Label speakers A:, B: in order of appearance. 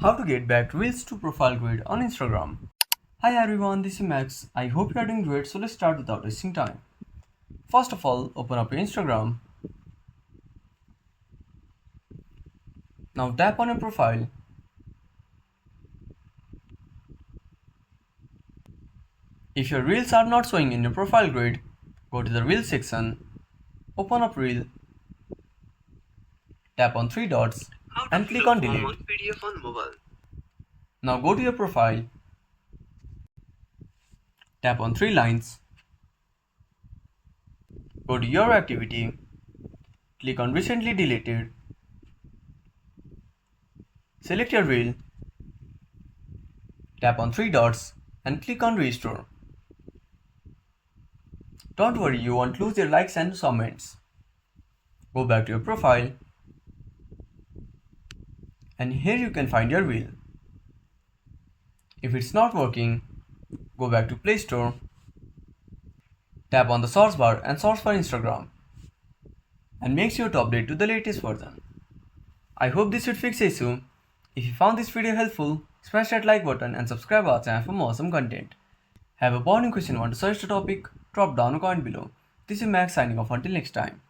A: How to get back Reels to profile grid on Instagram. Hi everyone, this is Max. I hope you are doing great, so let's start without wasting time. First of all, open up your Instagram. Now tap on your profile. If your Reels are not showing in your profile grid, go to the Reels section, open up Reel, tap on three dots and click on delete.
B: PDF on mobile.
A: Now go to your profile, tap on three lines, go to your activity, click on recently deleted, select your reel, tap on three dots and click on restore. Don't worry, you won't lose your likes and comments. Go back to your profile and here you can find your reel. If it's not working, go back to Play Store, tap on the search bar and search for Instagram and make sure to update to the latest version. I hope this should fix the issue. If you found this video helpful, smash that like button and subscribe our channel for more awesome content. Have a burning question, want to search the topic? Drop down a comment below. This is Max signing off until next time.